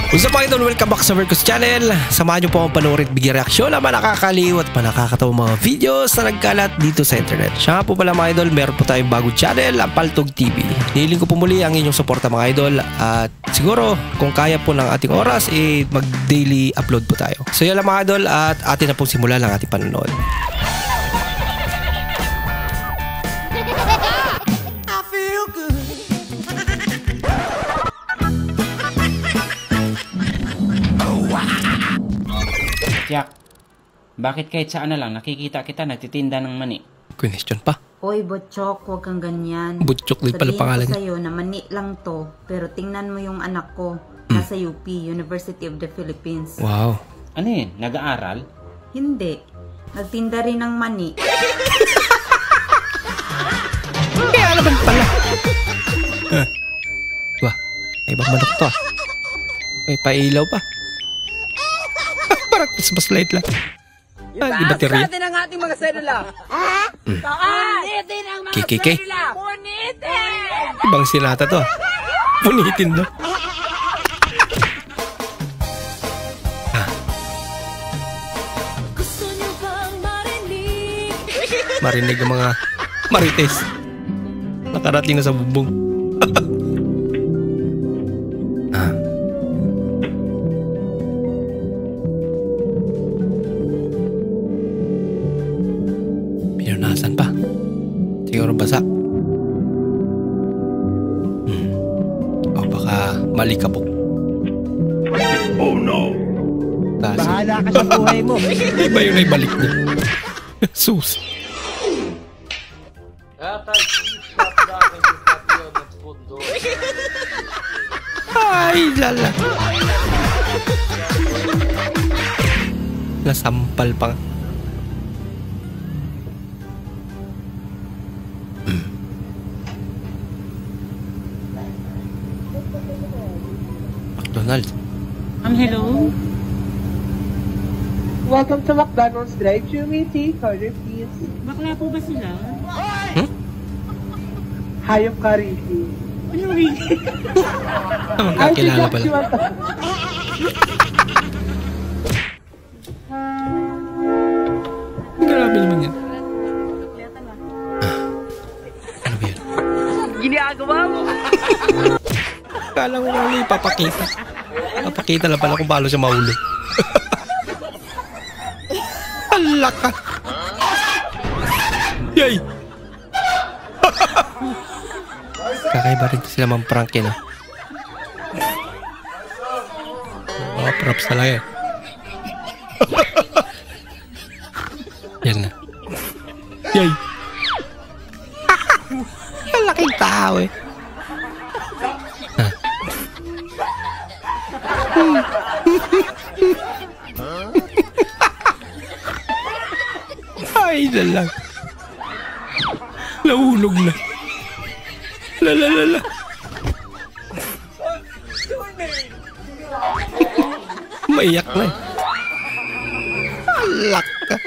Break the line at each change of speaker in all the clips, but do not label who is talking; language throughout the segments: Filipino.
What's up mga idol? Welcome back sa Vercos Channel. Samahan nyo po akong panoorin at bigyan reaksyon na nakakaliw at nakakatawang mga videos na nagkalat dito sa internet. Siya po pala mga idol, meron po tayong bagong channel, ang Paltog TV. Nihiling ko po muli ang inyong suporta mga idol. At siguro kung kaya po ng ating oras, mag-daily upload po tayo. So yan lang mga idol at atin na pong simulan ang ating panonood.
Jack, bakit kahit saan na lang nakikita kita nagtitinda ng mani?
Question pa.
Oy, Butchok, huwag kang ganyan.
Butchok din pala pangalan
niya. Sabihin ko sa'yo na mani lang to, pero tingnan mo yung anak ko. Nasa UP, University of the Philippines.
Wow.
Ano yun? Nag-aaral?
Hindi. Nagtinda rin ng mani.
Kaya naman pala. Wah, may ibang manok to ah. May pailaw pa. Parang mas light lang. Di baterya.
Itaas natin ang ating mga selula. Taas! Punitin ang mga selula. Punitin!
Ibang sinata to. Punitin do. Marinig ng mga marites. Nakarating na sa bubong. Pinunasan pa. Siguro basa. O baka malikabok. Oh no!
Bahala ka sa buhay mo.
Iba yung naibalik niya. Sus. Ay, lala. Nasampal pa. McDonald's.
Hello?
Welcome to McDonald's drive-thru meeting. Order please.
Bakla po ba sila?
Hayop ka, Ricky.
Ano Ricky?
Magkakilala pala. Grabe naman yan. Ano ba yan?
Ginagawa mo.
Kala ko nga ipapakita. Papakita lang pala kung paano siya mahuli. Hala ka. Yay! Kakaiba rin sila mang-prank yun ah. Mga props talaga eh. Yan na. Yay! Ang laking tao eh. Ay, lalang. Nahulog na. Lalalala. Maiyak na eh. Alak ka.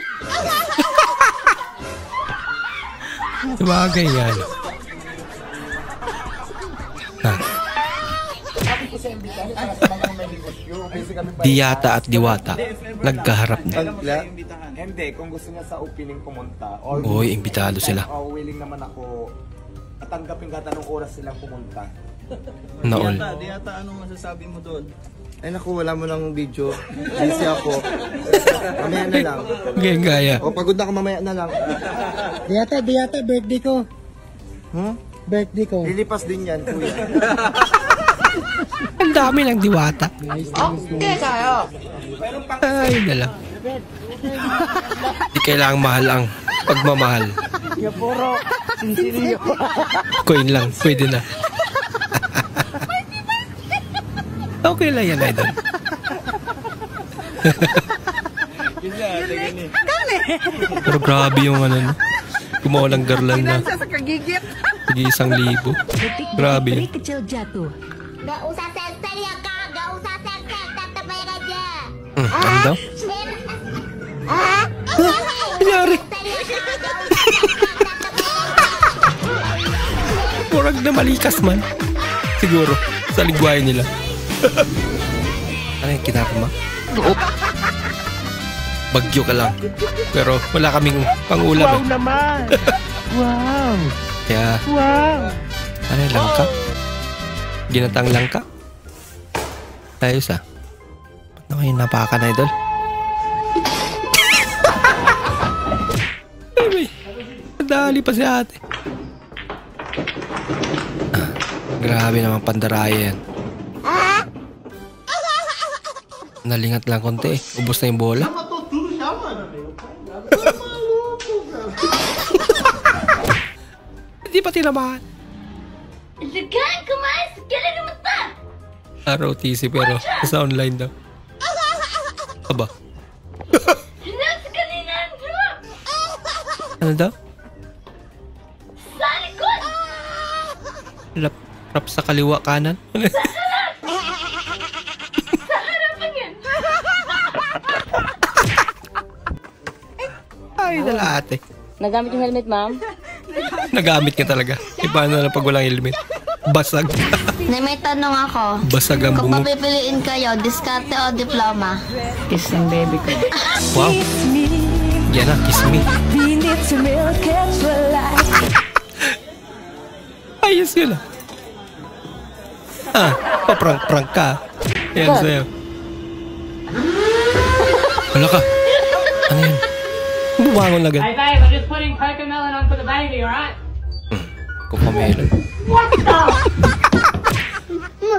Sabagay yan. Diyata at Diwata nagkaharap na.
Hindi, kung gusto niya sa opening pumunta.
Oy, imbitado sila.
Willing naman ako tatanggapin kahit anong oras silang pumunta.
Naol.
Diyata, anong masasabi mo doon?
Ay naku, wala mo lang video. Busy ako. Mamaya na lang.
Gaya.
O, pagod na ako, mamaya na lang.
Diyata, birthday ko. Birthday ko.
Lilipas din yan, kuya.
Ang dami ng Diwata.
Okay kayo.
Ay, nalang. Di kailangang mahal ang pagmamahal.
Yung puro sinsiriyo.
Coin lang, pwede na. Okay lang yan, idol. Pero grabe yung ano, no? Gumawa ng garland na
Sa kagigit.
1,000. Grabe yun.
Gak usah sensor ya kak, gak usah sensor, tetep bayar aja.
Ano daw? Nangyari? Murag na malikas man. Siguro, sa ligwayan nila. Ano yung kinarma? Bagyo ka lang. Pero wala kaming pang-ulam. Wow naman! Wow! Kaya... Wow! Ano yung langka? Ginatang langka? Ayos ah. Ba't naman yung napaka na idol? Dali pa si ate. Grabe naman pandaraya yan. Nalingat lang konti eh. Ubos na yung bola. Hindi pa tinamaan. ROTC pero sa online daw. Aba. Ano daw? Rap sa kaliwa kanan. Ay, dala ate.
Nagamit yung helmet, ma'am?
Nagamit ka talaga. Iba na lang pag walang helmet. Basag.
May tanong ako.
Basag ang
Kung
bungo.
papipiliin kayo, diskarte o diploma?
Kiss ng baby ko.
Wow. Yan na, kiss me. Ayos yun ah. Paprank-prank ka. Yan sa'yo. Wala ka. Ano yun? Bumangon na gan.
Hey babe, I'm just putting cocomelon on for the baby, alright?
Kupamelon.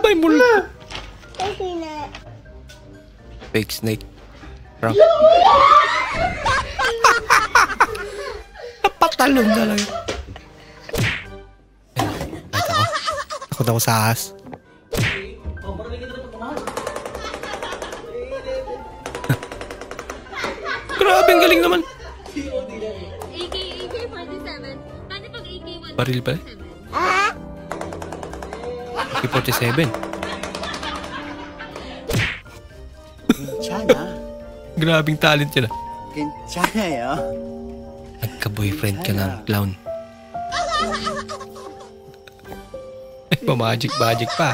May mula. Fake snake. Prank. Napatalon talaga. Takot ako sa ahas. Grabe, ang galing naman.
AK-47. Paano pag AK-1?
Baril pa eh. AK-47. Grabing talent yun ah. Nagka-boyfriend ka ng clown. Ay, pa-magic pa.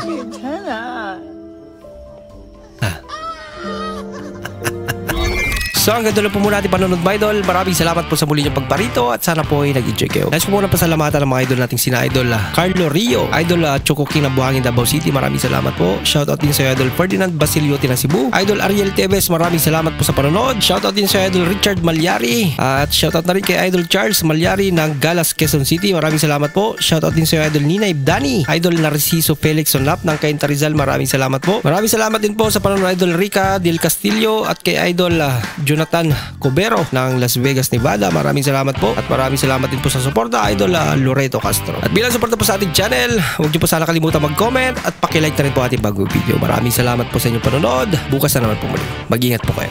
So hanggang doon po muna ating panonood mga idol. Maraming salamat po sa muli niyong pagparito at sana po ay nag-enjoy kayo. Nais po muna pasalamatan ng mga idol nating sina idol Carlo Rio, idol Choco King ng Buhangin Davao City. Maraming salamat po. Shoutout din sa idol Ferdinand Basiliote ng Cebu. Idol Ariel Teves, maraming salamat po sa panonood. Shoutout din sa idol Richard Malyari. At shoutout na rin kay idol Charles Malyari ng Galas, Quezon City. Maraming salamat po. Shoutout din sa idol Nina Ibdani, idol Narciso Felix Sonlap ng Cainta Rizal. Maraming salamat po. Maraming salamat din po sa panonood idol Rica Del Castillo at kay idol Jonathan Cobero ng Las Vegas, Nevada. Maraming salamat po at maraming salamat din po sa suporta idol Loreto Castro. At bilang suporta po sa ating channel, huwag niyo po sana kalimutan mag-comment at paki-like na rin po ating bagong video. Maraming salamat po sa inyong panonood. Bukas na naman po muli. Mag-ingat po kayo.